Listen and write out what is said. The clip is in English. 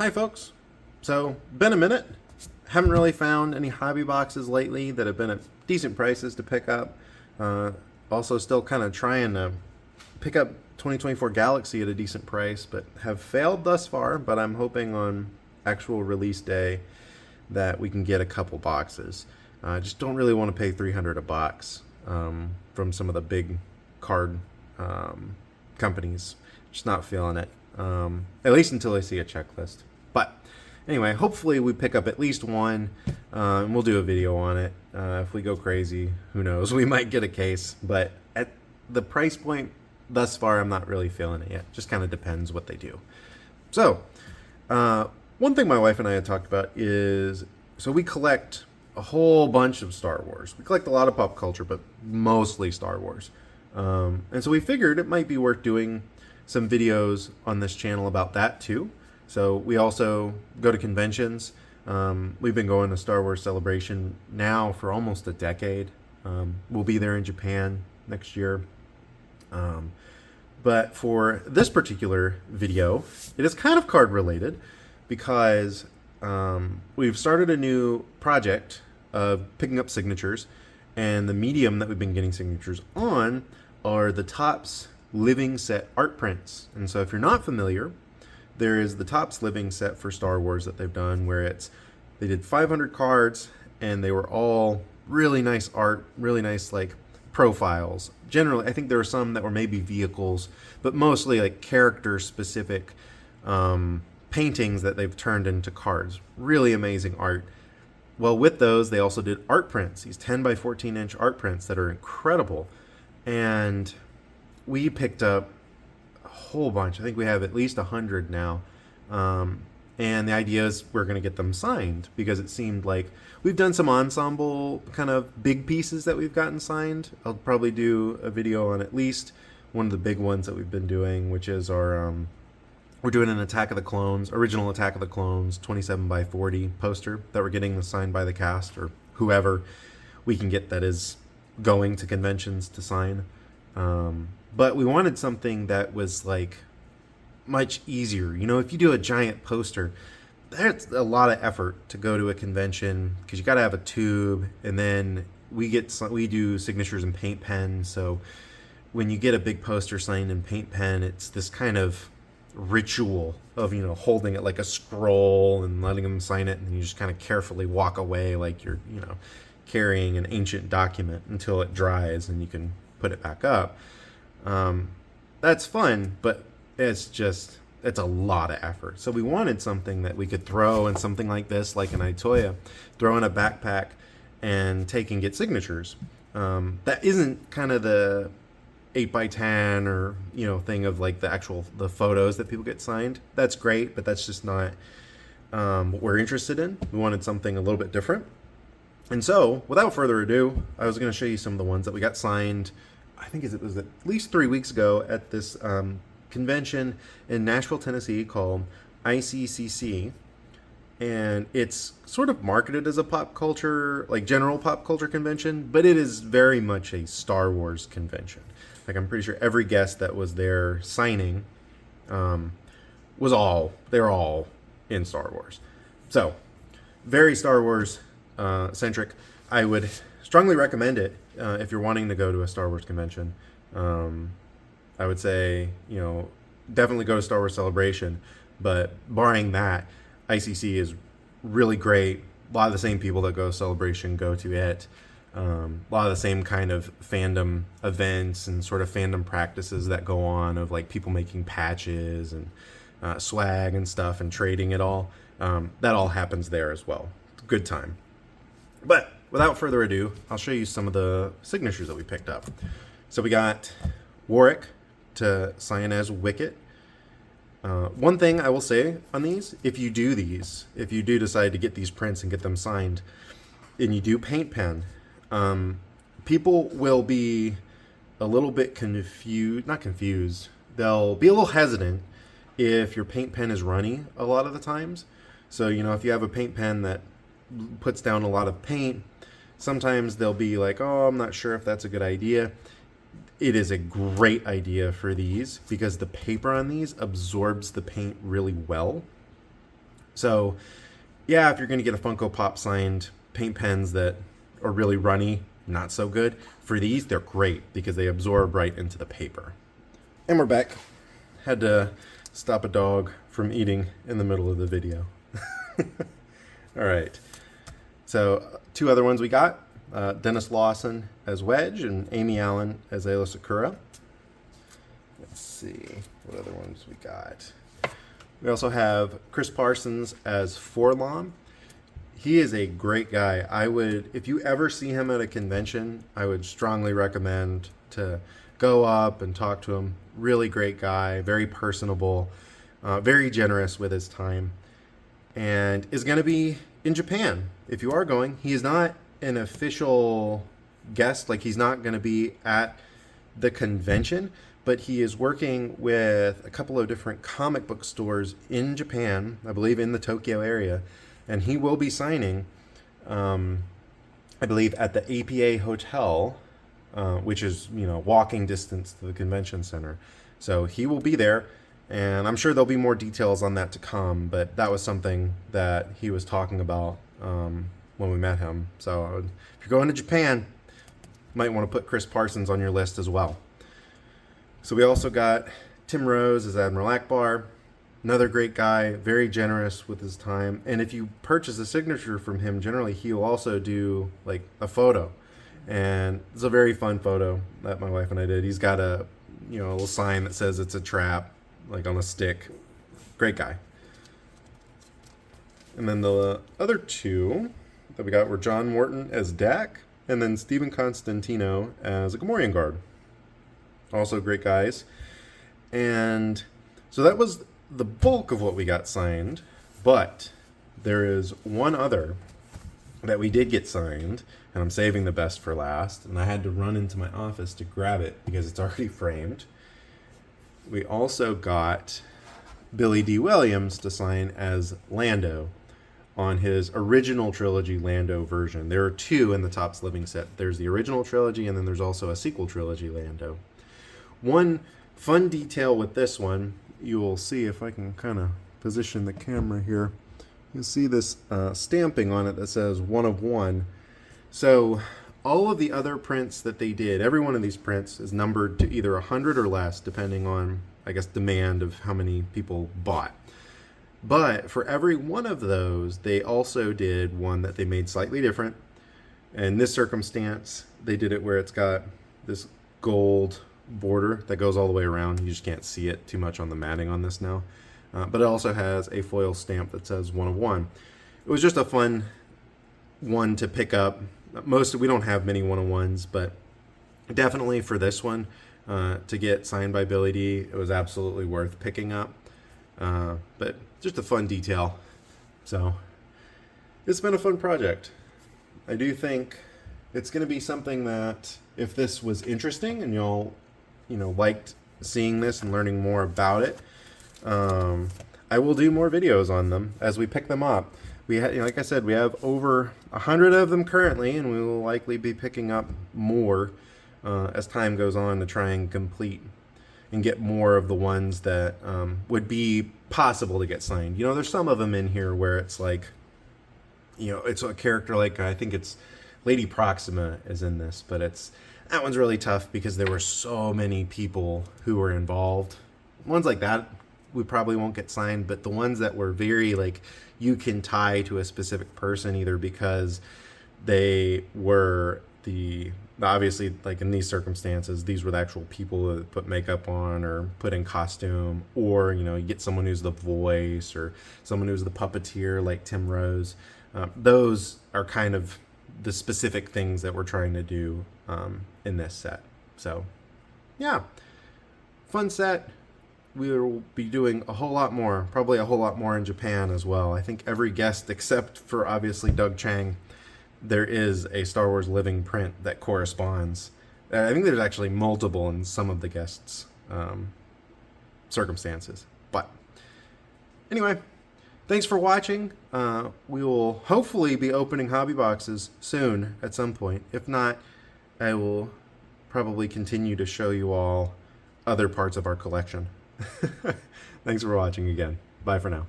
Hi, folks. So, been a minute. Haven't really found any hobby boxes lately that have been at decent prices to pick up. Uh, Also, still kind of trying to pick up 2024 Galaxy at a decent price, but have failed thus far. But I'm hoping on actual release day that we can get a couple boxes. I just don't really want to pay 300 a box from some of the big card um, companies. Just not feeling it. At least until I see a checklist. But anyway, hopefully we pick up at least one, and we'll do a video on it. If we go crazy, who knows? We might get a case. But at the price point thus far, I'm not really feeling it yet. Just kind of depends what they do. So, one thing my wife and I had talked about is, so we collect a whole bunch of Star Wars. We collect a lot of pop culture, but mostly Star Wars. And so we figured it might be worth doing some videos on this channel about that too. So we also go to conventions. We've been going to Star Wars Celebration now for almost a decade. We'll be there in Japan next year. But for this particular video, it is kind of card related because we've started a new project of picking up signatures, and the medium that we've been getting signatures on are the Topps Living Set art prints. And so if you're not familiar, there is the Topps Living Set for Star Wars that they've done, where they did 500 cards and they were all really nice art, really nice like profiles. Generally, I think there were some that were maybe vehicles, but mostly like character specific paintings that they've turned into cards. Really amazing art. Well, with those, they also did art prints, these 10 by 14 inch art prints that are incredible. And we picked up a whole bunch. I think we have at least 100 now. And the idea is we're going to get them signed because it seemed like we've done some ensemble kind of big pieces that we've gotten signed. I'll probably do a video on at least one of the big ones that we've been doing, which is our, we're doing an Attack of the Clones, original Attack of the Clones 27 by 40 poster that we're getting signed by the cast or whoever we can get that is going to conventions to sign. But we wanted something that was like much easier. You know, if you do a giant poster, that's a lot of effort to go to a convention because you got to have a tube, and then we do signatures in paint pen. So when you get a big poster signed in paint pen, it's this kind of ritual of, you know, holding it like a scroll and letting them sign it, and you just kind of carefully walk away like you're, you know, carrying an ancient document until it dries and you can put it back up. That's fun, but it's a lot of effort. So we wanted something that we could throw in something like this, like an Itoya, throw in a backpack and take and get signatures. That isn't kind of the 8x10 or, you know, thing of like the photos that people get signed. That's great, but that's just not what we're interested in. We wanted something a little bit different. And so, without further ado, I was going to show you some of the ones that we got signed. I think it was at least 3 weeks ago at this convention in Nashville, Tennessee called ICCC. And it's sort of marketed as a pop culture, like general pop culture convention, but it is very much a Star Wars convention. Like, I'm pretty sure every guest that was there signing they were all in Star Wars. So, very Star Wars centric. I would strongly recommend it if you're wanting to go to a Star Wars convention. I would say, you know, definitely go to Star Wars Celebration, but barring that, ICC is really great. A lot of the same people that go to Celebration go to it. A lot of the same kind of fandom events and sort of fandom practices that go on of like people making patches and swag and stuff and trading it all. That all happens there as well. It's a good time. But without further ado, I'll show you some of the signatures that we picked up. So we got Warwick to sign as Wicket. One thing I will say on these, if you do decide to get these prints and get them signed, and you do paint pen, people will be a little bit not confused. They'll be a little hesitant if your paint pen is runny a lot of the times. So, you know, if you have a paint pen that puts down a lot of paint, sometimes they'll be like, oh, I'm not sure if that's a good idea. It is a great idea for these because the paper on these absorbs the paint really well. So yeah, if you're going to get a Funko Pop signed paint pens that are really runny, not so good. For these, they're great because they absorb right into the paper. And we're back. Had to stop a dog from eating in the middle of the video. All right. So two other ones we got. Dennis Lawson as Wedge and Amy Allen as Aayla Secura. Let's see what other ones we got. We also have Chris Parsons as Forlom. He is a great guy. If you ever see him at a convention, I would strongly recommend to go up and talk to him. Really great guy, very personable, very generous with his time, and is going to be in Japan. If you are going, he is not an official guest, like he's not going to be at the convention, but he is working with a couple of different comic book stores in Japan, I believe in the Tokyo area, and he will be signing, I believe, at the APA Hotel, which is, walking distance to the convention center. So he will be there, and I'm sure there'll be more details on that to come, but that was something that he was talking about when we met him. So if you're going to Japan, you might want to put Chris Parsons on your list as well. So we also got Tim Rose as Admiral Akbar. Another great guy, very generous with his time. And if you purchase a signature from him, generally he'll also do like a photo. And it's a very fun photo that my wife and I did. He's got a little sign that says it's a trap, like on a stick. Great guy. And then the other two that we got were John Morton as Dak, and then Stephen Constantino as a Gamorrean guard. Also great guys. And so that was the bulk of what we got signed, but there is one other that we did get signed, and I'm saving the best for last, and I had to run into my office to grab it because it's already framed. We also got Billy D. Williams to sign as Lando on his original trilogy Lando version. There are two in the Topps Living set. There's the original trilogy, and then there's also a sequel trilogy Lando. One fun detail with this one, you will see if I can kind of position the camera here. You'll see this stamping on it that says 1 of 1. So all of the other prints that they did, every one of these prints is numbered to either 100 or less, depending on, I guess, demand of how many people bought. But for every one of those, they also did one that they made slightly different. In this circumstance, they did it where it's got this gold border that goes all the way around. You just can't see it too much on the matting on this now. But it also has a foil stamp that says 1 of 1. It was just a fun one to pick up. We don't have many 1 of 1s, but definitely for this one, to get signed by Billy D, it was absolutely worth picking up. But just a fun detail. So it's been a fun project. I do think it's going to be something that, if this was interesting and y'all liked seeing this and learning more about it, I will do more videos on them as we pick them up. Like I said, we have over 100 of them currently, and we will likely be picking up more as time goes on to try and complete and get more of the ones that would be possible to get signed. There's some of them in here where it's like, it's a character like, I think it's Lady Proxima is in this, but that one's really tough because there were so many people who were involved. Ones like that we probably won't get signed, but the ones that were very like you can tie to a specific person, either because they were obviously, like in these circumstances, these were the actual people that put makeup on or put in costume, or you get someone who's the voice or someone who's the puppeteer like Tim Rose. Those are kind of the specific things that we're trying to do in this set. So yeah, fun set. We will be doing a whole lot more, probably a whole lot more in Japan as well. I think every guest, except for obviously Doug Chang, there is a Star Wars living print that corresponds. I think there's actually multiple in some of the guests' circumstances. But anyway, thanks for watching. We will hopefully be opening hobby boxes soon at some point. If not, I will probably continue to show you all other parts of our collection. Thanks for watching again. Bye for now.